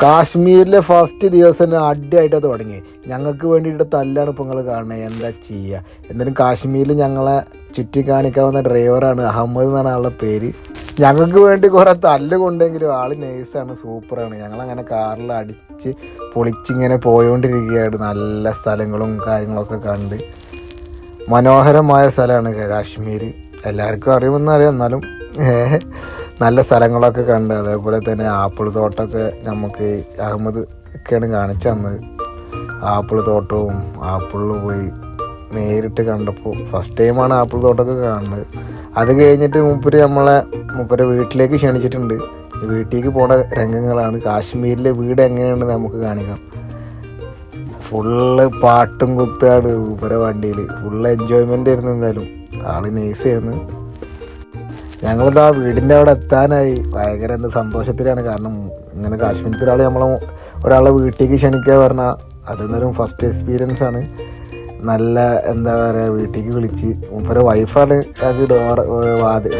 കാശ്മീരിലെ ഫസ്റ്റ് ദിവസം അടിയായിട്ട് തുടങ്ങി. ഞങ്ങൾക്ക് വേണ്ടിയിട്ട് തല്ലാണ് ഇപ്പോൾ നിങ്ങൾ കാണുന്നത്. എന്താ ചെയ്യുക? എന്തായാലും കാശ്മീരിൽ ഞങ്ങളെ ചുറ്റി കാണിക്കാവുന്ന ഡ്രൈവറാണ് അഹമ്മദ് എന്നാണ് ആളുടെ പേര്. ഞങ്ങൾക്ക് വേണ്ടി കുറേ തല്ല് കൊണ്ടെങ്കിലും ആൾ നൈസാണ്, സൂപ്പറാണ്. ഞങ്ങളങ്ങനെ കാറിൽ അടിച്ച് പൊളിച്ചിങ്ങനെ പോയോണ്ടിരിക്കുകയാണ്. നല്ല സ്ഥലങ്ങളും കാര്യങ്ങളൊക്കെ കണ്ട് മനോഹരമായ സ്ഥലമാണ് കാശ്മീർ. എല്ലാവർക്കും അറിയുമെന്നറിയാം, എന്നാലും നല്ല സ്ഥലങ്ങളൊക്കെ കണ്ട്. അതേപോലെ തന്നെ ആപ്പിൾ തോട്ടമൊക്കെ നമുക്ക് അഹമ്മദ് ഒക്കെയാണ് കാണിച്ചു തന്നത്. ആപ്പിൾ തോട്ടവും ആപ്പിളിൽ പോയി നേരിട്ട് കണ്ടപ്പോൾ ഫസ്റ്റ് ടൈമാണ് ആപ്പിൾ തോട്ടമൊക്കെ കാണുന്നത്. അത് കഴിഞ്ഞിട്ട് മൂപ്പരെ വീട്ടിലേക്ക് ക്ഷണിച്ചിട്ടുണ്ട്. വീട്ടിലേക്ക് പോണ രംഗങ്ങളാണ്. കാശ്മീരിലെ വീട് എങ്ങനെയുണ്ടെന്ന് നമുക്ക് കാണിക്കാം. ഫുള്ള് പാട്ടും കുത്താണ് മൂപ്പരെ വണ്ടിയിൽ. ഫുള്ള് എൻജോയ്മെൻ്റ് ആയിരുന്നു. എന്തായാലും ആൾ നൈസായിരുന്നു. ഞങ്ങളിതാ വീടിൻ്റെ അവിടെ എത്താനായി. ഭയങ്കര സന്തോഷത്തിലാണ്. കാരണം ഇങ്ങനെ കാശ്മീരത്തിൽ ഒരാളെ വീട്ടിലേക്ക് ക്ഷണിക്കുക പറഞ്ഞാൽ അതെന്നൊരു ഫസ്റ്റ് എക്സ്പീരിയൻസ് ആണ്. നല്ല എന്താ പറയുക, വീട്ടിലേക്ക് വിളിച്ച് മൂപ്പരെ വൈഫാണ് അത്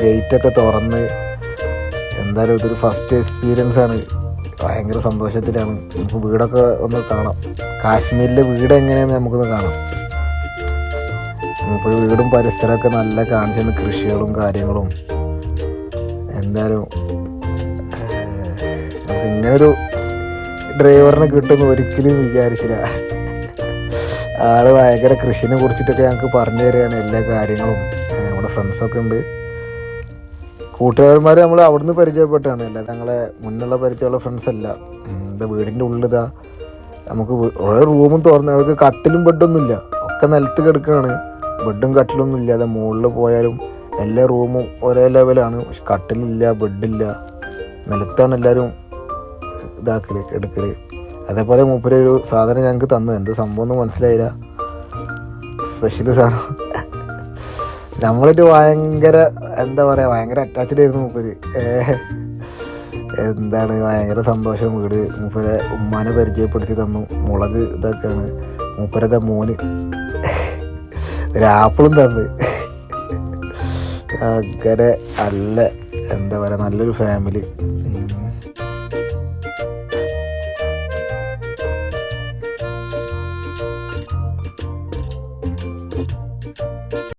ഗേറ്റൊക്കെ തുറന്ന്. എന്തായാലും ഇതൊരു ഫസ്റ്റ് എക്സ്പീരിയൻസ് ആണ്. ഭയങ്കര സന്തോഷത്തിലാണ്. നമുക്ക് വീടൊക്കെ ഒന്ന് കാണാം. കാശ്മീരിലെ വീട് എങ്ങനെയാണെന്ന് നമുക്കൊന്ന് കാണാം. മൂപ്പര് വീടും പരിസരമൊക്കെ നല്ല കാണിച്ചിരുന്ന കൃഷികളും കാര്യങ്ങളും. എന്തായാലും നമുക്ക് ഇങ്ങനൊരു ഡ്രൈവറിനെ കിട്ടുമെന്ന് ഒരിക്കലും വിചാരിച്ചില്ല. ആള് ഭയങ്കര കൃഷിനെ കുറിച്ചിട്ടൊക്കെ ഞങ്ങൾക്ക് പറഞ്ഞു തരികയാണ് എല്ലാ കാര്യങ്ങളും. നമ്മുടെ ഫ്രണ്ട്സൊക്കെ ഉണ്ട്, കൂട്ടുകാരന്മാർ നമ്മൾ അവിടുന്ന് പരിചയപ്പെട്ടാണ്. അല്ല ഞങ്ങളെ മുന്നുള്ള പരിചയമുള്ള ഫ്രണ്ട്സ് അല്ല. എന്താ വീടിൻ്റെ ഉള്ളിതാ നമുക്ക് ഓരോ റൂമും തുറന്ന്, അവർക്ക് കട്ടിലും ബെഡൊന്നുമില്ല, ഒക്കെ നിലത്ത് കിടക്കുകയാണ്. ബെഡും കട്ടിലൊന്നും ഇല്ലാതെ മുകളിൽ പോയാലും എല്ലാ റൂമും ഒരേ ലെവലാണ്. പക്ഷെ കട്ടിലില്ല, ബെഡില്ല, നിലത്താണ് എല്ലാവരും എടുക്കൽ. അതേപോലെ മൂപ്പര് ഒരു സാധനം ഞങ്ങൾക്ക് തന്നു. എന്ത് സംഭവം ഒന്നും മനസ്സിലായില്ല. സ്പെഷ്യൽ സാധനം. നമ്മളിട്ട് ഭയങ്കര എന്താ പറയുക, ഭയങ്കര അറ്റാച്ച്ഡ് ആയിരുന്നു മൂപ്പര്. എന്താണ് ഭയങ്കര സന്തോഷം. വീട് മൂപ്പരെ ഉമ്മാനെ പരിചയപ്പെടുത്തി തന്നു. മുളക് ഇതൊക്കെയാണ് മൂപ്പരത്തെ മോന്. ഒരു ആപ്പിളും തന്ന്. അങ്ങനെ നല്ല എന്താ പറയുക, നല്ലൊരു ഫാമിലി.